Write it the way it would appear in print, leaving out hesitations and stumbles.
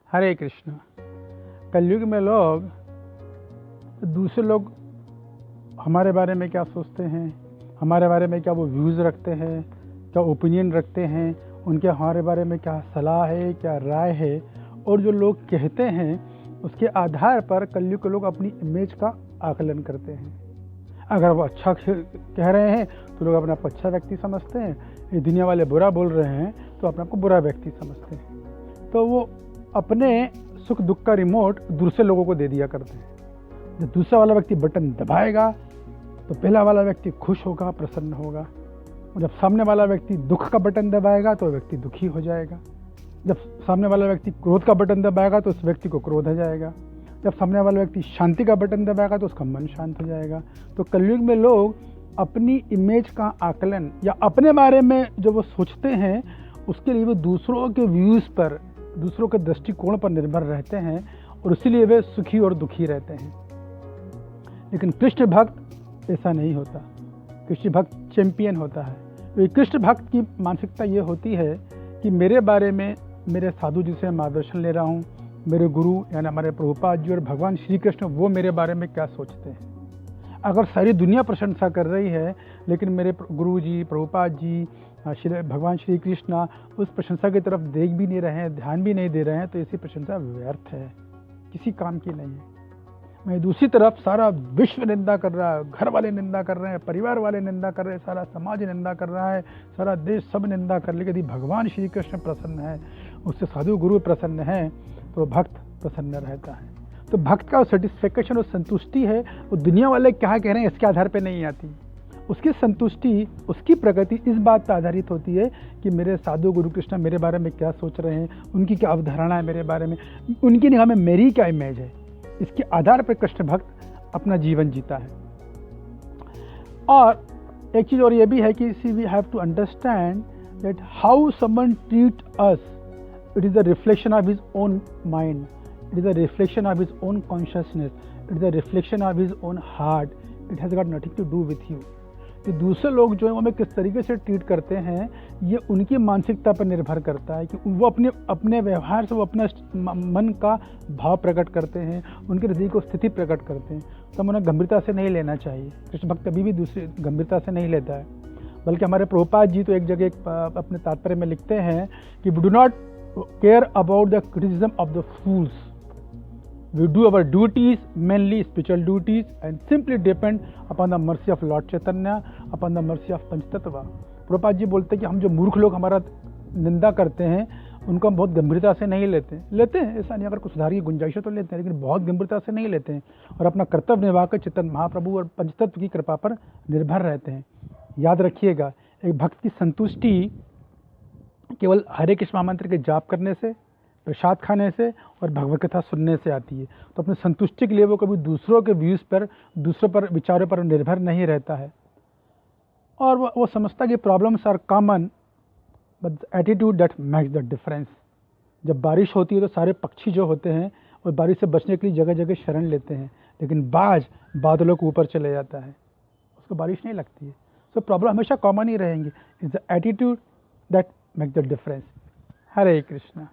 हरे कृष्ण। कलयुग में लोग दूसरे लोग हमारे बारे में क्या सोचते हैं, हमारे बारे में क्या वो व्यूज़ रखते हैं, क्या ओपिनियन रखते हैं, उनके हमारे बारे में क्या सलाह है, क्या राय है, और जो लोग कहते हैं उसके आधार पर कलयुग के लोग अपनी इमेज का आकलन करते हैं। अगर वो अच्छा कह रहे हैं तो लोग अपने आप को अच्छा व्यक्ति समझते हैं, ये दुनिया वाले बुरा बोल रहे हैं तो अपने आप को बुरा व्यक्ति समझते हैं। तो वो अपने सुख दुख का रिमोट दूसरे लोगों को दे दिया करते हैं। जब दूसरा वाला व्यक्ति बटन दबाएगा तो पहला वाला व्यक्ति खुश होगा, प्रसन्न होगा, और जब सामने वाला व्यक्ति दुख का बटन दबाएगा तो व्यक्ति दुखी हो जाएगा। जब सामने वाला व्यक्ति क्रोध का बटन दबाएगा तो उस व्यक्ति को क्रोध हो जाएगा। जब सामने वाला व्यक्ति शांति का बटन दबाएगा तो उसका मन शांत हो जाएगा। तो कलयुग में लोग अपनी इमेज का आकलन या अपने बारे में जो वो सोचते हैं उसके लिए वो दूसरों के व्यूज़ पर, दूसरों के दृष्टिकोण पर निर्भर रहते हैं, और इसीलिए वे सुखी और दुखी रहते हैं। लेकिन कृष्ण भक्त ऐसा नहीं होता। कृष्ण भक्त चैंपियन होता है। तो कृष्ण भक्त की मानसिकता ये होती है कि मेरे बारे में मेरे साधु जी से मार्गदर्शन ले रहा हूँ, मेरे गुरु यानी हमारे प्रभुपाद जी और भगवान श्री कृष्ण वो मेरे बारे में क्या सोचते हैं। अगर सारी दुनिया प्रशंसा कर रही है लेकिन मेरे गुरु जी, प्रभुपाद जी, भगवान श्री कृष्ण उस प्रशंसा की तरफ देख भी नहीं रहे हैं, ध्यान भी नहीं दे रहे हैं, तो ऐसी प्रशंसा व्यर्थ है, किसी काम की नहीं है। मैं दूसरी तरफ सारा विश्व निंदा कर रहा है, घर वाले निंदा कर रहे हैं, परिवार वाले निंदा कर रहे हैं, सारा समाज निंदा कर रहा है, सारा देश सब निंदा कर, लेकिन यदि भगवान श्री कृष्ण प्रसन्न है, उससे साधु गुरु प्रसन्न है, तो भक्त प्रसन्न रहता है। तो भक्त का सेटिस्फेक्शन और संतुष्टि है, वो दुनिया वाले क्या कह रहे हैं इसके आधार पर नहीं आती। उसकी संतुष्टि, उसकी प्रगति इस बात पर आधारित होती है कि मेरे साधु गुरु कृष्ण मेरे बारे में क्या सोच रहे हैं, उनकी क्या अवधारणा है मेरे बारे में, उनकी निगाह में मेरी क्या इमेज है। इसके आधार पर कृष्ण भक्त अपना जीवन जीता है। और एक चीज़ और ये भी है कि we have to understand that how someone treat us, it is the reflection of his own mind, it is the reflection of his own consciousness, it is the reflection of his own heart, it has got nothing to do with you. कि दूसरे लोग जो है वो हमें किस तरीके से ट्रीट करते हैं ये उनकी मानसिकता पर निर्भर करता है कि वो अपने व्यवहार से वो अपना मन का भाव प्रकट करते हैं, उनके हृदय को स्थिति प्रकट करते हैं। तो हम उन्हें गंभीरता से नहीं लेना चाहिए। कृष्ण भक्त कभी भी दूसरी गंभीरता से नहीं लेता है। बल्कि हमारे प्रभुपाद जी तो एक जगह अपने तात्पर्य में लिखते हैं कि we do not care about the criticism of the fools, we do our duties, mainly spiritual duties, and simply depend upon the mercy of Lord Chaitanya, upon the mercy of Panchtattva। Prabhupada ji बोलते हैं कि हम जो मूर्ख लोग हमारा निंदा करते हैं उनको हम बहुत गंभीरता से नहीं लेते हैं, ऐसा नहीं, अगर कुछ सुधार की गुंजाइश है तो लेते हैं, लेकिन बहुत गंभीरता से नहीं लेते हैं, और अपना कर्तव्य निभा कर चैतन्य महाप्रभु और पंचतत्व की कृपा पर निर्भर रहते हैं। याद रखिएगा, एक भक्त की संतुष्टि केवल हरे कृष्ण महामंत्र के जाप करने से, प्रसाद खाने से और भगवत कथा सुनने से आती है। तो अपनी संतुष्टि के लिए वो कभी दूसरों के व्यूज़ पर, दूसरों पर विचारों पर निर्भर नहीं रहता है। और वो समझता है कि problems are common but attitude that makes the difference. जब बारिश होती है तो सारे पक्षी जो होते हैं वो बारिश से बचने के लिए जगह जगह शरण लेते हैं, लेकिन बाज बादलों के ऊपर चले जाता है, उसको बारिश नहीं लगती है। सो प्रॉब्लम हमेशा कॉमन ही रहेंगी। It's the attitude that makes the difference. Hare Krishna.